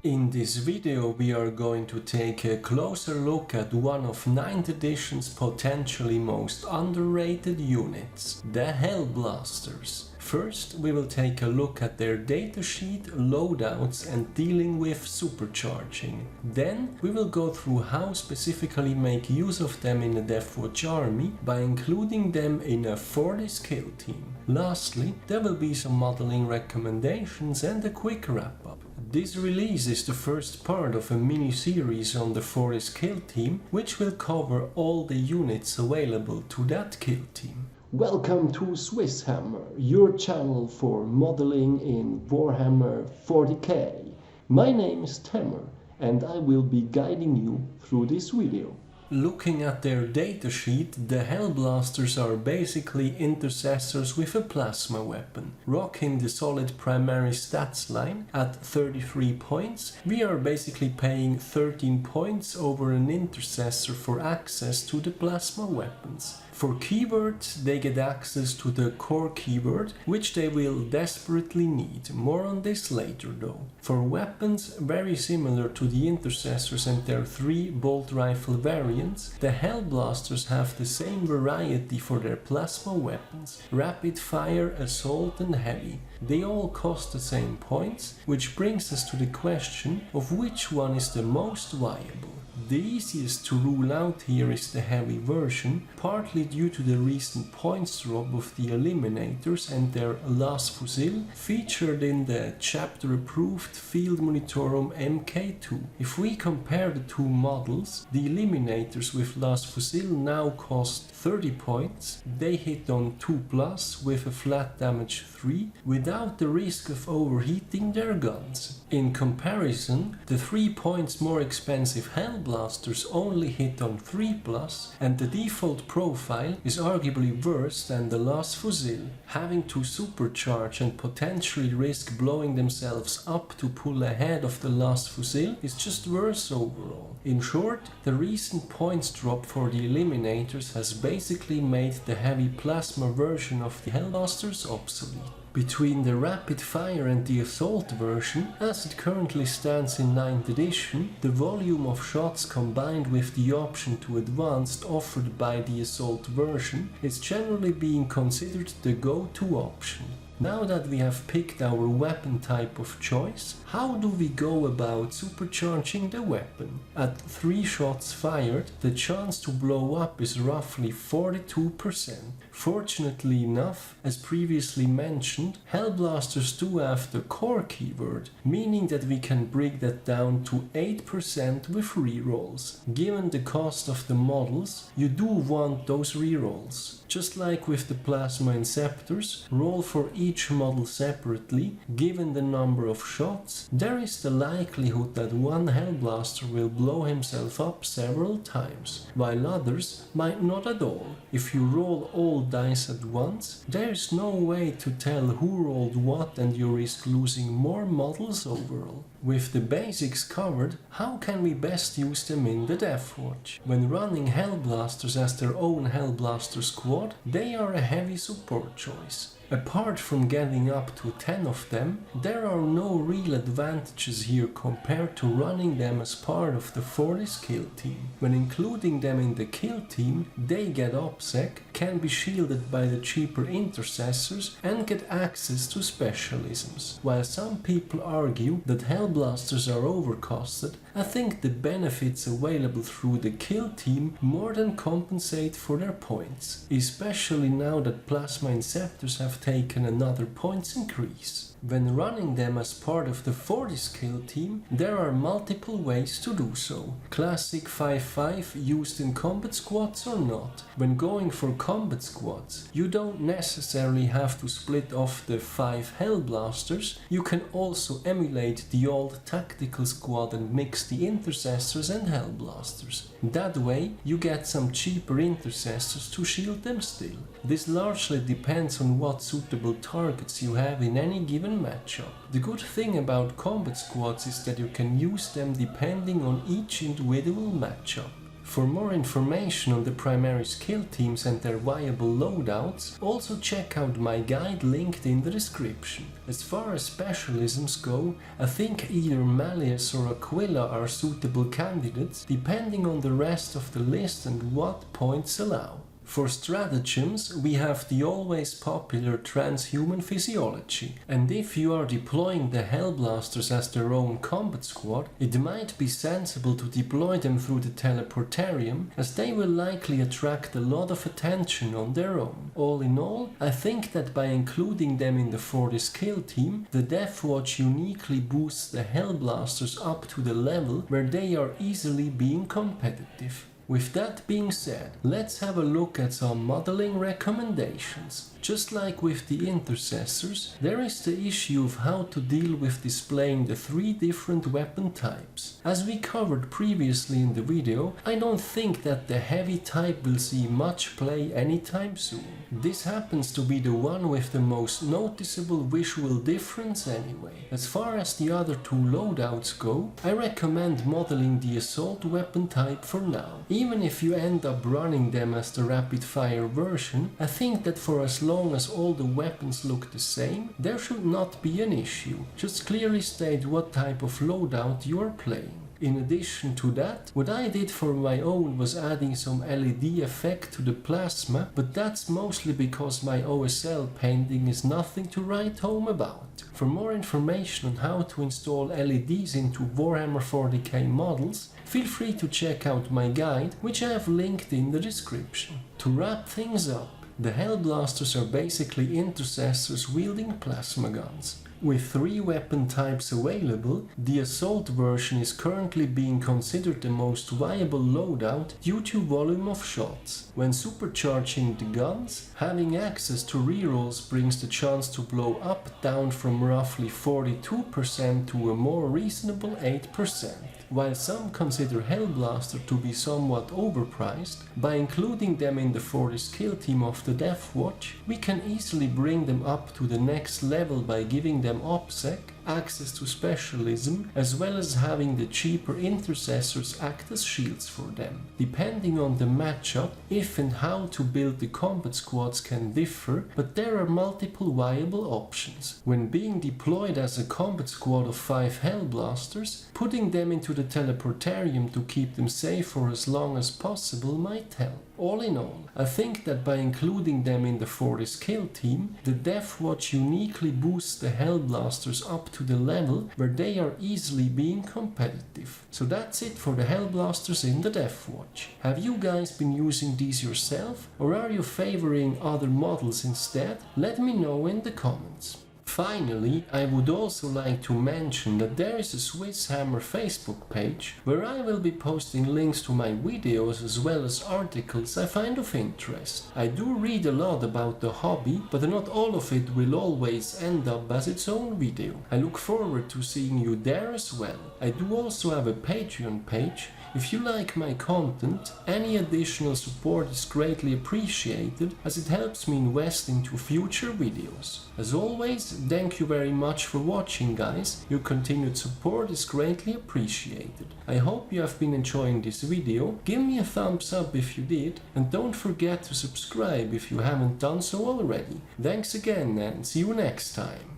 In this video we are going to take a closer look at one of 9th edition's potentially most underrated units, the Hellblasters. First we will take a look at their datasheet, loadouts and dealing with supercharging. Then we will go through how specifically make use of them in the Deathwatch army by including them in a Fortis Kill Team. Lastly, there will be some modeling recommendations and a quick wrap up. This release is the first part of a mini-series on the Fortis Kill Team, which will cover all the units available to that kill team. Welcome to SwissHammer, your channel for modeling in Warhammer 40k. My name is Tammer and I will be guiding you through this video. Looking at their datasheet, the Hellblasters are basically intercessors with a plasma weapon. Rocking the solid primary stats line at 33 points, we are basically paying 13 points over an intercessor for access to the plasma weapons. For keywords, they get access to the core keyword, which they will desperately need. More on this later though. For weapons, very similar to the intercessors and their 3 bolt rifle variants, the Hellblasters have the same variety for their plasma weapons: rapid fire, assault and heavy. They all cost the same points, which brings us to the question of which one is the most viable. The easiest to rule out here is the heavy version, partly due to the recent points drop of the Eliminators and their Las Fusil featured in the chapter approved Field Monitorum MK2. If we compare the two models, the Eliminators with Las Fusil now cost 30 points. They hit on 2+ with a flat damage 3 without the risk of overheating their guns. In comparison, the 3 points more expensive Hellblasters only hit on 3+, and the default profile is arguably worse than the Las Fusil. Having to supercharge and potentially risk blowing themselves up to pull ahead of the Las Fusil is just worse overall. In short, the recent points drop for the Eliminators has basically made the heavy plasma version of the Hellblasters obsolete. Between the rapid fire and the assault version, as it currently stands in 9th edition, the volume of shots combined with the option to advanced offered by the assault version is generally being considered the go-to option. Now that we have picked our weapon type of choice, how do we go about supercharging the weapon? At 3 shots fired, the chance to blow up is roughly 42%. Fortunately enough, as previously mentioned, Hellblasters do have the core keyword, meaning that we can bring that down to 8% with rerolls. Given the cost of the models, you do want those rerolls. Just like with the Plasma Inceptors, roll for each model separately. Given the number of shots, there is the likelihood that one Hellblaster will blow himself up several times, while others might not at all. If you roll all dice at once, there is no way to tell who rolled what and you risk losing more models overall. With the basics covered, how can we best use them in the Deathwatch? When running Hellblasters as their own Hellblaster squad, they are a heavy support choice. Apart from getting up to 10 of them, there are no real advantages here compared to running them as part of the Fortis Kill Team. When including them in the kill team, they get OPSEC, can be shielded by the cheaper intercessors and get access to specialisms. While some people argue that Hellblasters are overcosted, I think the benefits available through the kill team more than compensate for their points, especially now that Plasma Inceptors have taken another points increase. When running them as part of the Fortis Kill Team, there are multiple ways to do so. Classic 5-5 used in combat squads or not. When going for combat squads, you don't necessarily have to split off the 5 Hellblasters, you can also emulate the old tactical squad and mix the intercessors and Hellblasters. That way, you get some cheaper intercessors to shield them still. This largely depends on what suitable targets you have in any given matchup. The good thing about combat squads is that you can use them depending on each individual matchup. For more information on the primary skill teams and their viable loadouts, also check out my guide linked in the description. As far as specialisms go, I think either Malleus or Aquila are suitable candidates, depending on the rest of the list and what points allow. For stratagems, we have the always popular transhuman physiology, and if you are deploying the Hellblasters as their own combat squad, it might be sensible to deploy them through the teleportarium, as they will likely attract a lot of attention on their own. All in all, I think that by including them in the Fortis Kill Team, the Deathwatch uniquely boosts the Hellblasters up to the level where they are easily being competitive. With that being said, let's have a look at some modeling recommendations. Just like with the intercessors, there is the issue of how to deal with displaying the 3 different weapon types. As we covered previously in the video, I don't think that the heavy type will see much play anytime soon. This happens to be the one with the most noticeable visual difference anyway. As far as the other 2 loadouts go, I recommend modeling the assault weapon type for now. Even if you end up running them as the rapid fire version, I think that for as long as all the weapons look the same, there should not be an issue. Just clearly state what type of loadout you are playing. In addition to that, what I did for my own was adding some LED effect to the plasma, but that's mostly because my OSL painting is nothing to write home about. For more information on how to install LEDs into Warhammer 40k models, feel free to check out my guide, which I have linked in the description. To wrap things up, the Hellblasters are basically intercessors wielding plasma guns. With 3 weapon types available, the assault version is currently being considered the most viable loadout due to volume of shots. When supercharging the guns, having access to rerolls brings the chance to blow up down from roughly 42% to a more reasonable 8%. While some consider Hellblaster to be somewhat overpriced, by including them in the Fortis Kill Team of the Deathwatch, we can easily bring them up to the next level by giving them OPSEC, access to specialism, as well as having the cheaper intercessors act as shields for them. Depending on the matchup, if and how to build the combat squads can differ, but there are multiple viable options. When being deployed as a combat squad of 5 Hellblasters, putting them into the teleportarium to keep them safe for as long as possible might help. All in all, I think that by including them in the Fortis Kill Team, the Deathwatch uniquely boosts the Hellblasters up to the level where they are easily being competitive. So that's it for the Hellblasters in the Deathwatch. Have you guys been using these yourself, or are you favoring other models instead? Let me know in the comments. Finally, I would also like to mention that there is a SwissHammer Facebook page where I will be posting links to my videos as well as articles I find of interest. I do read a lot about the hobby, but not all of it will always end up as its own video. I look forward to seeing you there as well. I do also have a Patreon page. If you like my content, any additional support is greatly appreciated as it helps me invest into future videos. As always, thank you very much for watching, guys. Your continued support is greatly appreciated. I hope you have been enjoying this video. Give me a thumbs up if you did, and don't forget to subscribe if you haven't done so already. Thanks again, and see you next time.